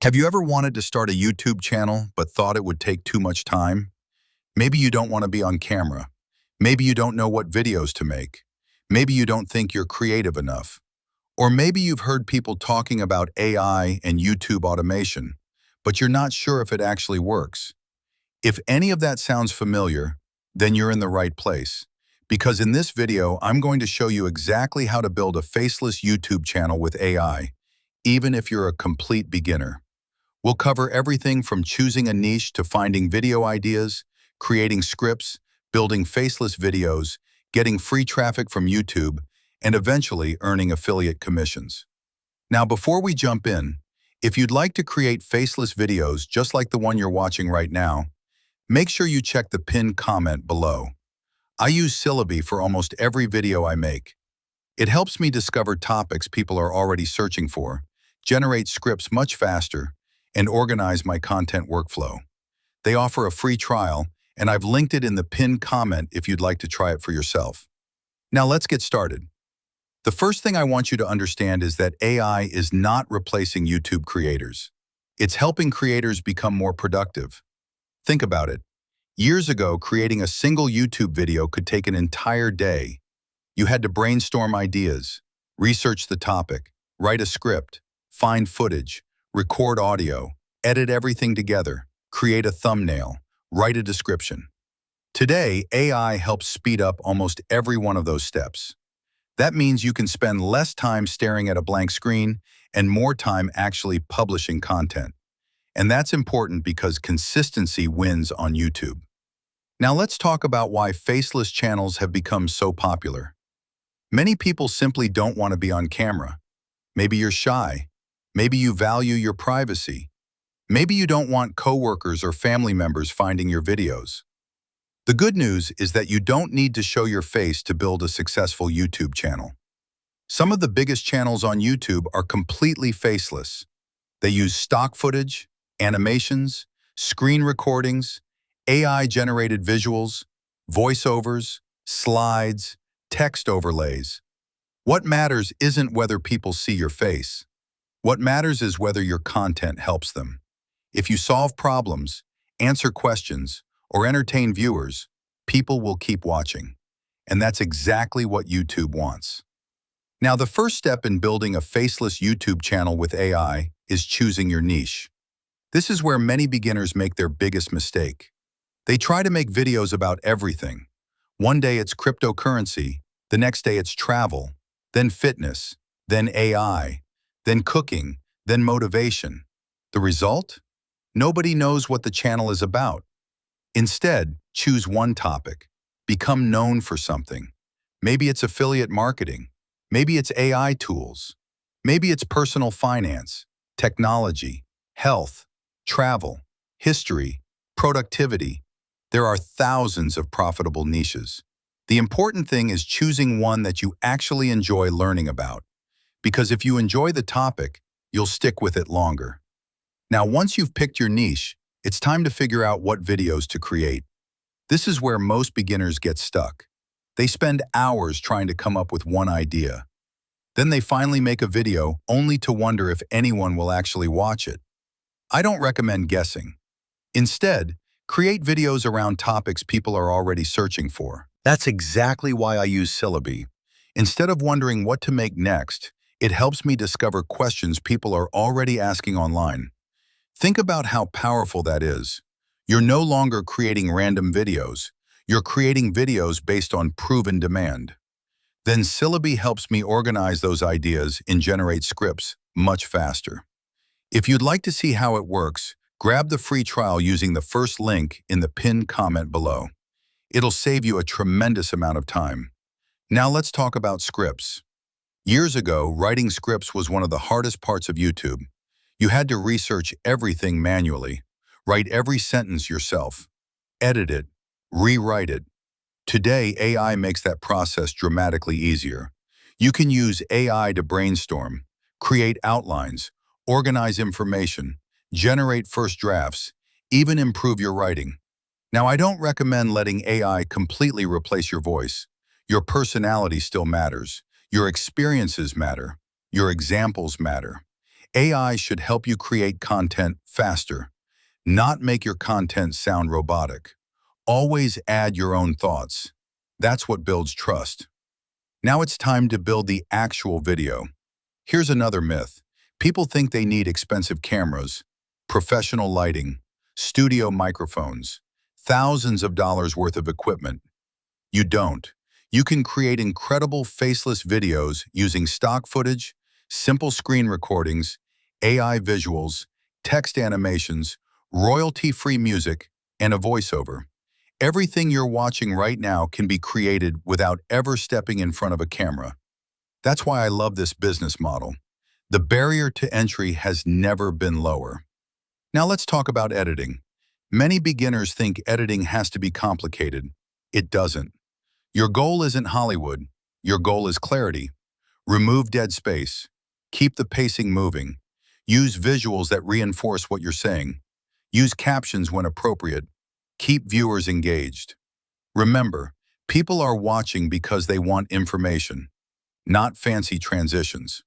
Have you ever wanted to start a YouTube channel but thought it would take too much time? Maybe you don't want to be on camera. Maybe you don't know what videos to make. Maybe you don't think you're creative enough. Or maybe you've heard people talking about AI and YouTube automation, but you're not sure if it actually works. If any of that sounds familiar, then you're in the right place. Because in this video, I'm going to show you exactly how to build a faceless YouTube channel with AI, even if you're a complete beginner. We'll cover everything from choosing a niche to finding video ideas, creating scripts, building faceless videos, getting free traffic from YouTube, and eventually earning affiliate commissions. Now, before we jump in, if you'd like to create faceless videos just like the one you're watching right now, make sure you check the pinned comment below. I use Syllaby for almost every video I make. It helps me discover topics people are already searching for, generate scripts much faster, and organize my content workflow. They offer a free trial, and I've linked it in the pinned comment if you'd like to try it for yourself. Now let's get started. The first thing I want you to understand is that AI is not replacing YouTube creators. It's helping creators become more productive. Think about it. Years ago, creating a single YouTube video could take an entire day. You had to brainstorm ideas, research the topic, write a script, find footage, record audio, edit everything together, create a thumbnail, write a description. Today, AI helps speed up almost every one of those steps. That means you can spend less time staring at a blank screen and more time actually publishing content. And that's important because consistency wins on YouTube. Now let's talk about why faceless channels have become so popular. Many people simply don't want to be on camera. Maybe you're shy. Maybe you value your privacy. Maybe you don't want coworkers or family members finding your videos. The good news is that you don't need to show your face to build a successful YouTube channel. Some of the biggest channels on YouTube are completely faceless. They use stock footage, animations, screen recordings, AI-generated visuals, voiceovers, slides, text overlays. What matters isn't whether people see your face. What matters is whether your content helps them. If you solve problems, answer questions, or entertain viewers, people will keep watching. And that's exactly what YouTube wants. Now, the first step in building a faceless YouTube channel with AI is choosing your niche. This is where many beginners make their biggest mistake. They try to make videos about everything. One day it's cryptocurrency, the next day it's travel, then fitness, then AI, then cooking, then motivation. The result? Nobody knows what the channel is about. Instead, choose one topic. Become known for something. Maybe it's affiliate marketing. Maybe it's AI tools. Maybe it's personal finance, technology, health, travel, history, productivity. There are thousands of profitable niches. The important thing is choosing one that you actually enjoy learning about. Because if you enjoy the topic, you'll stick with it longer. Now, once you've picked your niche, it's time to figure out what videos to create. This is where most beginners get stuck. They spend hours trying to come up with one idea. Then they finally make a video only to wonder if anyone will actually watch it. I don't recommend guessing. Instead, create videos around topics people are already searching for. That's exactly why I use Syllaby. Instead of wondering what to make next, it helps me discover questions people are already asking online. Think about how powerful that is. You're no longer creating random videos. You're creating videos based on proven demand. Then Syllaby helps me organize those ideas and generate scripts much faster. If you'd like to see how it works, grab the free trial using the first link in the pinned comment below. It'll save you a tremendous amount of time. Now let's talk about scripts. Years ago, writing scripts was one of the hardest parts of YouTube. You had to research everything manually, write every sentence yourself, edit it, rewrite it. Today, AI makes that process dramatically easier. You can use AI to brainstorm, create outlines, organize information, generate first drafts, even improve your writing. Now, I don't recommend letting AI completely replace your voice. Your personality still matters. Your experiences matter. Your examples matter. AI should help you create content faster, not make your content sound robotic. Always add your own thoughts. That's what builds trust. Now it's time to build the actual video. Here's another myth. People think they need expensive cameras, professional lighting, studio microphones, thousands of dollars worth of equipment. You don't. You can create incredible faceless videos using stock footage, simple screen recordings, AI visuals, text animations, royalty-free music, and a voiceover. Everything you're watching right now can be created without ever stepping in front of a camera. That's why I love this business model. The barrier to entry has never been lower. Now let's talk about editing. Many beginners think editing has to be complicated. It doesn't. Your goal isn't Hollywood. Your goal is clarity. Remove dead space. Keep the pacing moving. Use visuals that reinforce what you're saying. Use captions when appropriate. Keep viewers engaged. Remember, people are watching because they want information, not fancy transitions.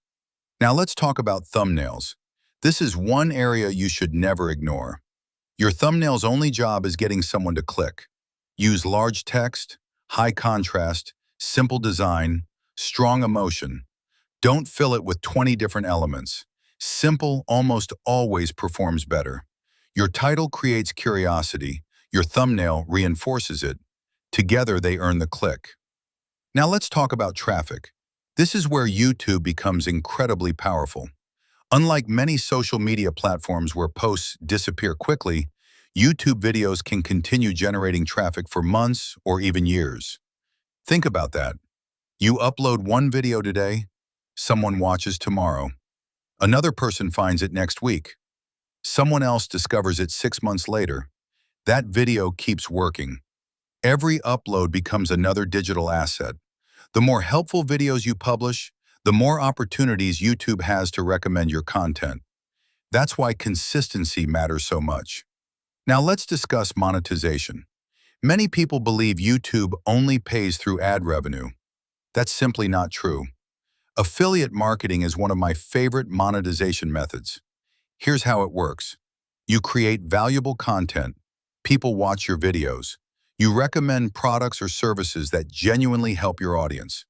Now let's talk about thumbnails. This is one area you should never ignore. Your thumbnail's only job is getting someone to click. Use large text, high contrast, simple design, strong emotion. Don't fill it with 20 different elements. Simple almost always performs better. Your title creates curiosity. Your thumbnail reinforces it. Together they earn the click. Now let's talk about traffic. This is where YouTube becomes incredibly powerful. Unlike many social media platforms where posts disappear quickly, YouTube videos can continue generating traffic for months or even years. Think about that. You upload one video today, someone watches tomorrow. Another person finds it next week. Someone else discovers it 6 months later. That video keeps working. Every upload becomes another digital asset. The more helpful videos you publish, the more opportunities YouTube has to recommend your content. That's why consistency matters so much. Now let's discuss monetization. Many people believe YouTube only pays through ad revenue. That's simply not true. Affiliate marketing is one of my favorite monetization methods. Here's how it works. You create valuable content. People watch your videos. You recommend products or services that genuinely help your audience.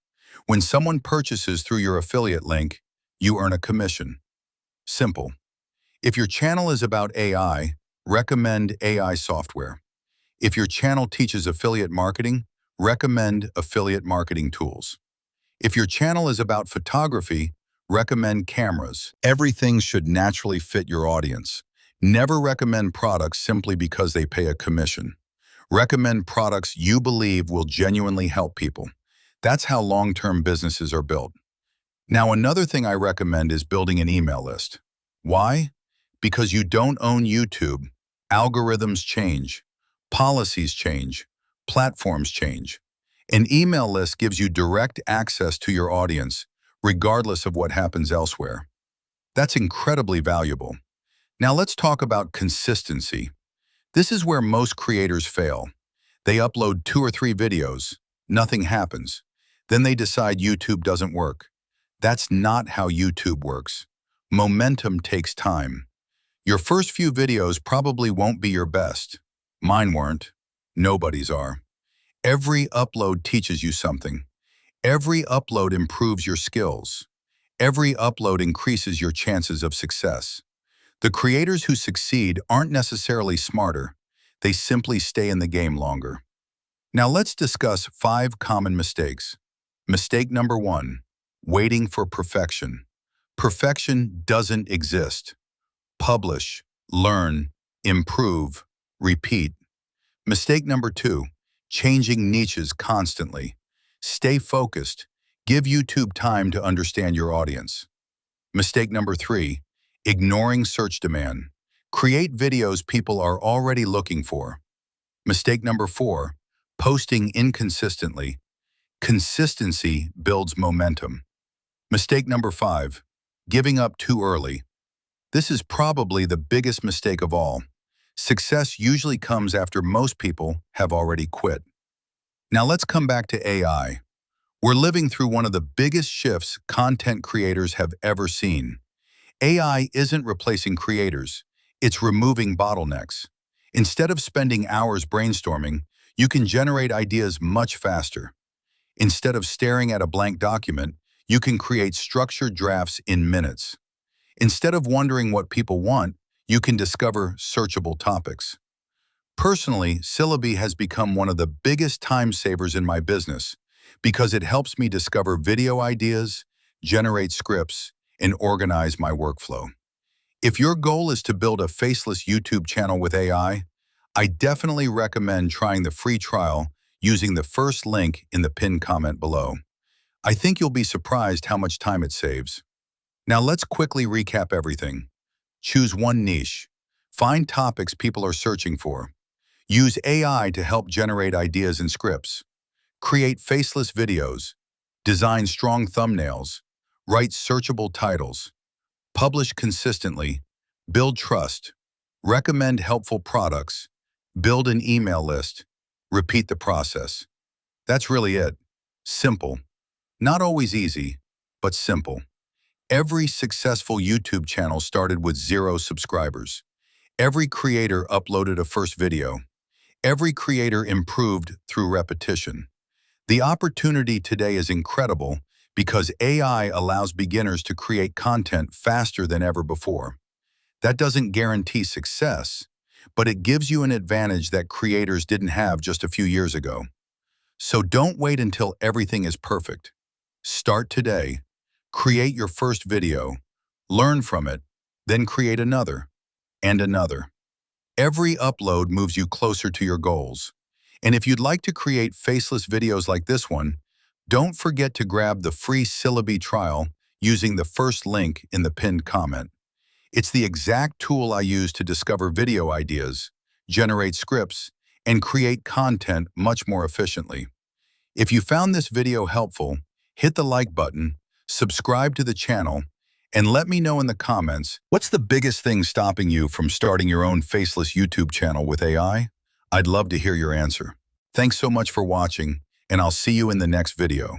When someone purchases through your affiliate link, you earn a commission. Simple. If your channel is about AI, recommend AI software. If your channel teaches affiliate marketing, recommend affiliate marketing tools. If your channel is about photography, recommend cameras. Everything should naturally fit your audience. Never recommend products simply because they pay a commission. Recommend products you believe will genuinely help people. That's how long-term businesses are built. Now, another thing I recommend is building an email list. Why? Because you don't own YouTube. Algorithms change. Policies change. Platforms change. An email list gives you direct access to your audience, regardless of what happens elsewhere. That's incredibly valuable. Now let's talk about consistency. This is where most creators fail. They upload 2 or 3 videos, nothing happens. Then they decide YouTube doesn't work. That's not how YouTube works. Momentum takes time. Your first few videos probably won't be your best. Mine weren't. Nobody's are. Every upload teaches you something. Every upload improves your skills. Every upload increases your chances of success. The creators who succeed aren't necessarily smarter. They simply stay in the game longer. Now let's discuss 5 common mistakes. Mistake number 1, waiting for perfection. Perfection doesn't exist. Publish, learn, improve, repeat. Mistake number 2, changing niches constantly. Stay focused. Give YouTube time to understand your audience. Mistake number 3, ignoring search demand. Create videos people are already looking for. Mistake number 4, posting inconsistently. Consistency builds momentum. Mistake number 5, giving up too early. This is probably the biggest mistake of all. Success usually comes after most people have already quit. Now let's come back to AI. We're living through one of the biggest shifts content creators have ever seen. AI isn't replacing creators, it's removing bottlenecks. Instead of spending hours brainstorming, you can generate ideas much faster. Instead of staring at a blank document, you can create structured drafts in minutes. Instead of wondering what people want, you can discover searchable topics. Personally, Syllaby has become one of the biggest time savers in my business because it helps me discover video ideas, generate scripts, and organize my workflow. If your goal is to build a faceless YouTube channel with AI, I definitely recommend trying the free trial using the first link in the pinned comment below. I think you'll be surprised how much time it saves. Now let's quickly recap everything. Choose one niche. Find topics people are searching for. Use AI to help generate ideas and scripts. Create faceless videos. Design strong thumbnails. Write searchable titles. Publish consistently. Build trust. Recommend helpful products. Build an email list. Repeat the process. That's really it. Simple. Not always easy, but simple. Every successful YouTube channel started with 0 subscribers. Every creator uploaded a first video. Every creator improved through repetition. The opportunity today is incredible because AI allows beginners to create content faster than ever before. That doesn't guarantee success, but it gives you an advantage that creators didn't have just a few years ago. So don't wait until everything is perfect. Start today. Create your first video. Learn from it, then create another and another. Every upload moves you closer to your goals. And if you'd like to create faceless videos like this one, don't forget to grab the free Syllaby trial using the first link in the pinned comment. It's the exact tool I use to discover video ideas, generate scripts, and create content much more efficiently. If you found this video helpful, hit the like button, subscribe to the channel, and let me know in the comments, what's the biggest thing stopping you from starting your own faceless YouTube channel with AI? I'd love to hear your answer. Thanks so much for watching, and I'll see you in the next video.